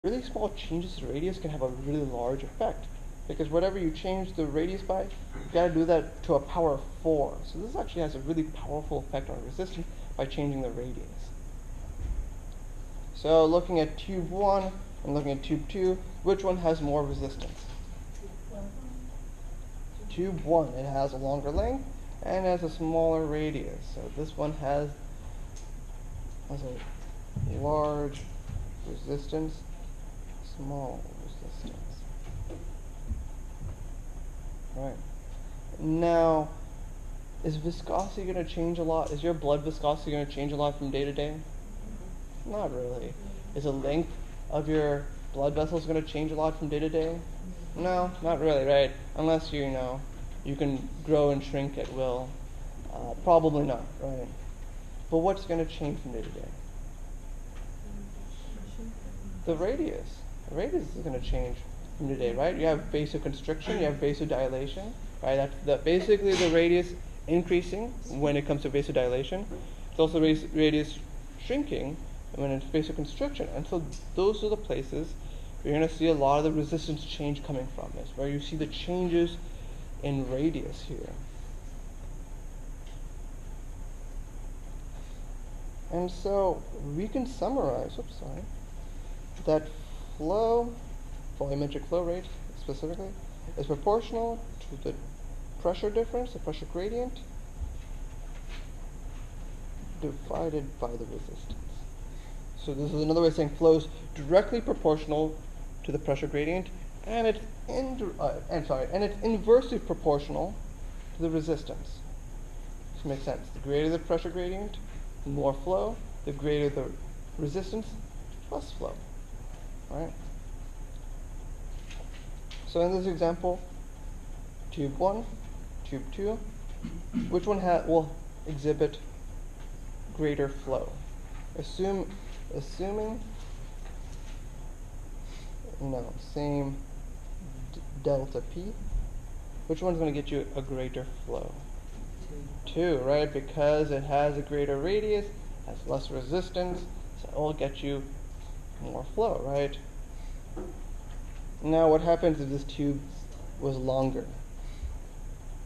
really small changes to the radius can have a really large effect, because whatever you change the radius by, you got to do that to a power of 4. So this actually has a really powerful effect on resistance by changing the radius. So looking at tube 1 and looking at tube 2, which one has more resistance? Tube 1, it has a longer length and has a smaller radius. So this one has a large resistance, small resistance. All right. Now, is viscosity going to change a lot? Is your blood viscosity going to change a lot from day to day? Not really. Is the length of your blood vessels going to change a lot from day to day? No, not really, right? Unless you can grow and shrink at will. Probably not, right? But what's going to change from day to day? The radius. The radius is going to change from day to day, right? You have vasoconstriction, you have vasodilation, right? That's basically the radius increasing when it comes to vasodilation. It's also radius shrinking when it's vasoconstriction. And so those are the places where you're going to see a lot of the resistance change coming from this, where you see the changes in radius here. And so we can summarize, that flow, volumetric flow rate specifically, is proportional to the pressure difference, the pressure gradient, divided by the resistance. So this is another way of saying flow is directly proportional to the pressure gradient, and it's inversely proportional to the resistance. This makes sense. The greater the pressure gradient, the more flow. The greater the resistance, less flow. Right? So in this example, tube 1, tube 2, which one will exhibit greater flow? Assuming same delta P, which one's going to get you a greater flow? 2, right? Because it has a greater radius, has less resistance, so it will get you more flow, right? Now what happens if this tube was longer?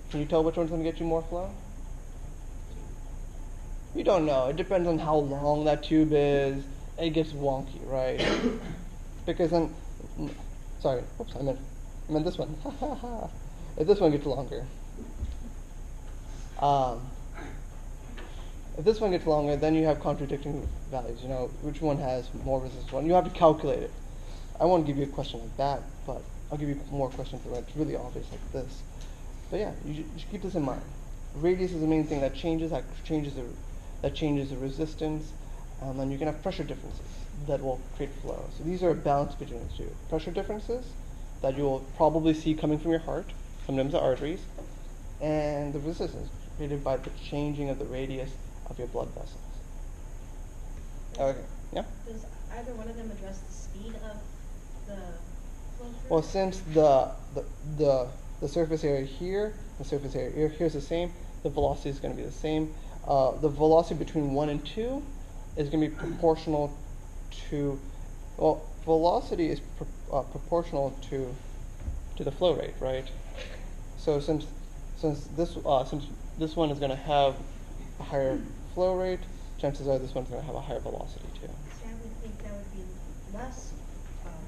Can you tell which one's going to get you more flow? You don't know. It depends on how long that tube is. It gets wonky, right? Because then, sorry, oops, I meant this one. If this one gets longer. If this one gets longer, then you have contradicting values. Which one has more resistance? You have to calculate it. I won't give you a question like that, but I'll give you more questions that are really obvious like this. But yeah, you should keep this in mind. Radius is the main thing that changes the resistance, and then you can have pressure differences that will create flow. So these are a balance between the two. Pressure differences that you will probably see coming from your heart, sometimes the arteries, and the resistance created by the changing of the radius of your blood vessels. Okay, yeah? Does either one of them address the speed of the flow through? Well, since the surface area here, the surface area here is the same, the velocity is going to be the same. The velocity between 1 and 2 is going to be proportional to, velocity is proportional to the flow rate, right? So since this one is going to have a higher flow rate, chances are this one's going to have a higher velocity too. See, I would think that would be less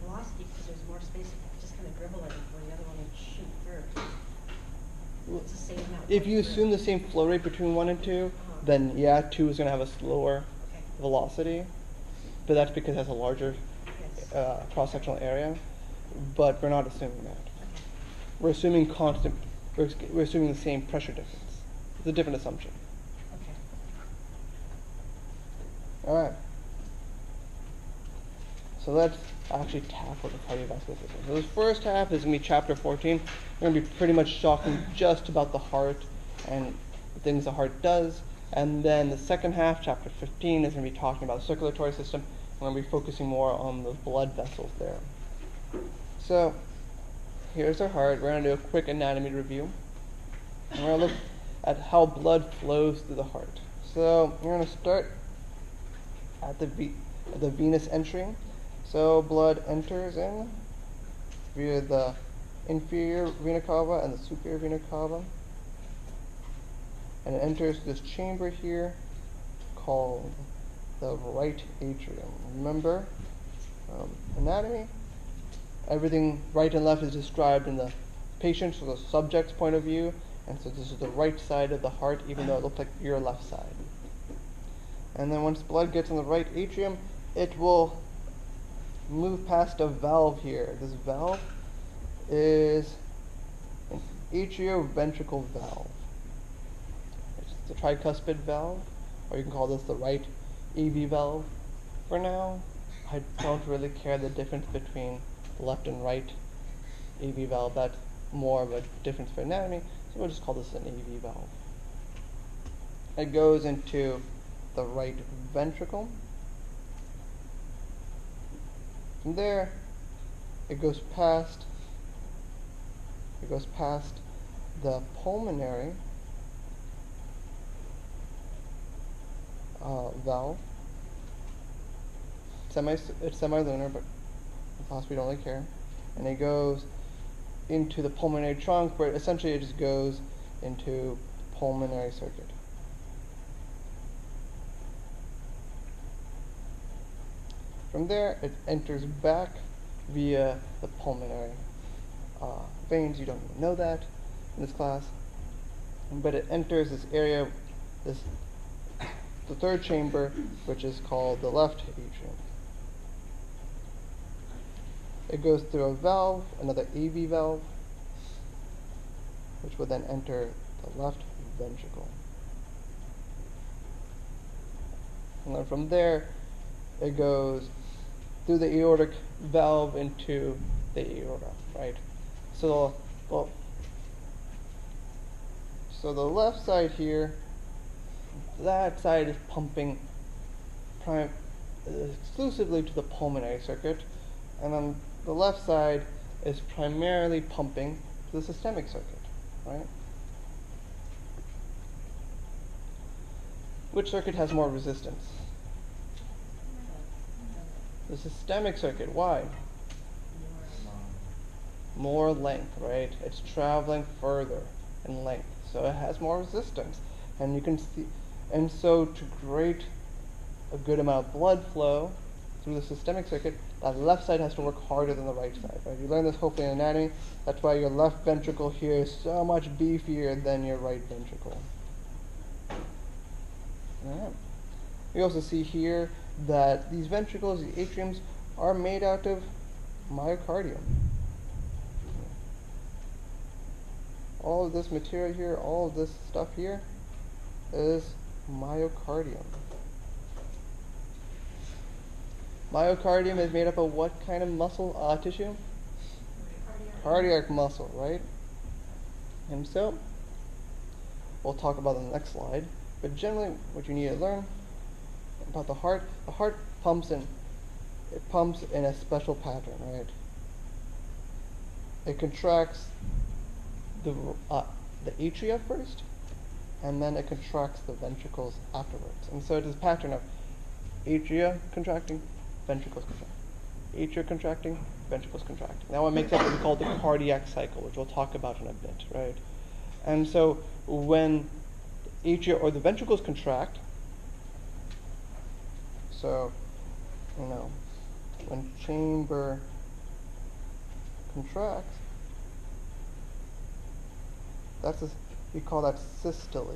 velocity because there's more space to just kind of dribble it before the other one would shoot through. It's the same amount. If you assume the same flow rate between 1 and 2, then yeah, 2 is going to have a slower velocity, but that's because it has a larger cross-sectional area. But we're not assuming that. We're assuming constant. We're assuming the same pressure difference. It's a different assumption. Okay. All right. So let's actually tackle the cardiovascular system. So this first half is going to be chapter 14. We're going to be pretty much talking just about the heart and the things the heart does. And then the second half, chapter 15, is going to be talking about the circulatory system. We're going to be focusing more on the blood vessels there. So here's our heart. We're going to do a quick anatomy review. And we're going to look at how blood flows through the heart. So we're going to start at the venous entry. So blood enters in via the inferior vena cava and the superior vena cava, and it enters this chamber here called the right atrium. Remember, anatomy, everything right and left is described in the patient's or the subject's point of view, and so this is the right side of the heart, even though it looks like your left side. And then once blood gets in the right atrium, it will move past a valve here. This valve is an atrioventricle valve. It's the tricuspid valve, or you can call this the right AV valve. For now, I don't really care the difference between left and right AV valve. That's more of a difference for anatomy, so we'll just call this an AV valve. It goes into the right ventricle. From there, it goes past the pulmonary valve. It's semilunar, but in class we don't really care. And it goes into the pulmonary trunk, where essentially it just goes into pulmonary circuit. From there, it enters back via the pulmonary veins. You don't even know that in this class, but it enters this area, the third chamber, which is called the left atrium. It goes through a valve, another AV valve, which will then enter the left ventricle. And then from there, it goes through the aortic valve into the aorta, right? So the left side here, that side is pumping exclusively to the pulmonary circuit, and then the left side is primarily pumping to the systemic circuit, right? Which circuit has more resistance? The systemic circuit. Why? More length, right? It's traveling further in length, so it has more resistance. And you can see, and so to create a good amount of blood flow through the systemic circuit, that left side has to work harder than the right side, right? You learn this hopefully in anatomy. That's why your left ventricle here is so much beefier than your right ventricle. All right. We also see here that these ventricles, the atriums, are made out of myocardium. All of this material here, all of this stuff here is myocardium. Myocardium is made up of what kind of muscle tissue? Cardiac muscle, right? And so, we'll talk about it in the next slide. But generally, what you need to learn about the heart pumps in. It pumps in a special pattern, right? It contracts the atria first, and then it contracts the ventricles afterwards. And so it is a pattern of atria contracting, ventricles contracting, atria contracting, ventricles contracting. That one makes up what we call the cardiac cycle, which we'll talk about in a bit, right? And so when the atria or the ventricles contract, so, when chamber contracts, we call that systole.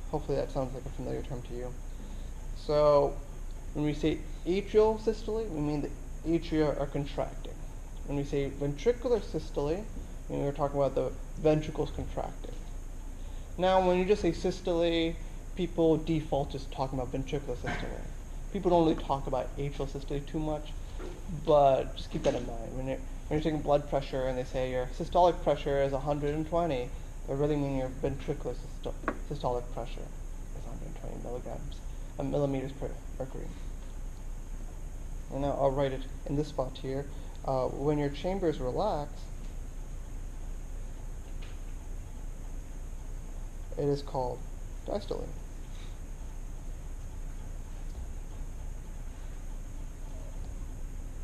Hopefully that sounds like a familiar term to you. So when we say atrial systole, we mean the atria are contracting. When we say ventricular systole, we're talking about the ventricles contracting. Now when you just say systole, people default just talking about ventricular systole. People don't really talk about atrial systole too much, but just keep that in mind. When you're taking blood pressure and they say your systolic pressure is 120, they really mean your ventricular systolic pressure is 120 millimeters per mercury. And now I'll write it in this spot here. When your chambers relax, it is called diastole.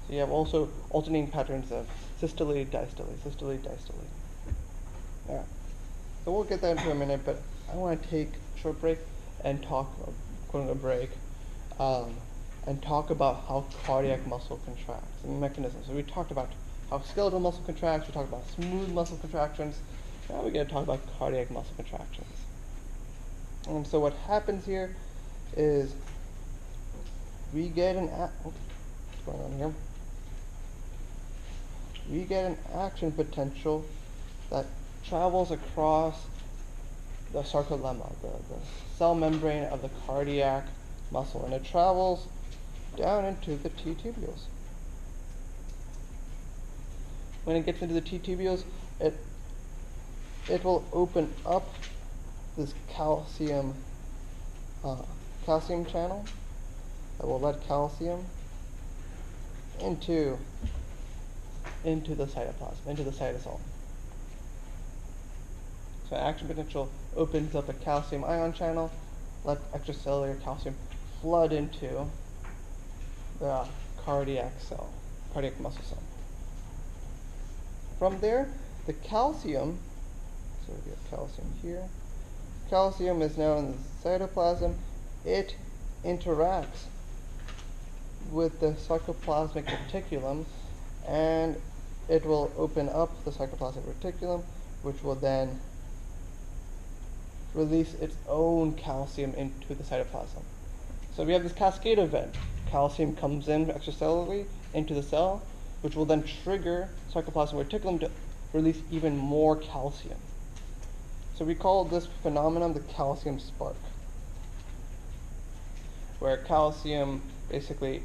So you have also alternating patterns of systole, diastole, systole, diastole. Alright. So we'll get that into a minute, but I want to take a short break and talk, quote unquote break, and talk about how cardiac muscle contracts and mechanisms. So we talked about how skeletal muscle contracts, we talked about smooth muscle contractions. Now we're going to talk about cardiac muscle contractions. And so what happens here is we get what's going on here? We get an action potential that travels across the sarcolemma, the cell membrane of the cardiac muscle, and it travels down into the T-tubules. When it gets into the T-tubules, it will open up this calcium channel that will let calcium into the cytoplasm, into the cytosol. So action potential opens up a calcium ion channel, let extracellular calcium flood into the cardiac muscle cell. From there, the calcium, so we have calcium here. Calcium is now in the cytoplasm. It interacts with the sarcoplasmic reticulum, and it will open up the sarcoplasmic reticulum, which will then release its own calcium into the cytoplasm. So we have this cascade event. Calcium comes in extracellularly into the cell, which will then trigger sarcoplasmic reticulum to release even more calcium. So we call this phenomenon the calcium spark, where calcium basically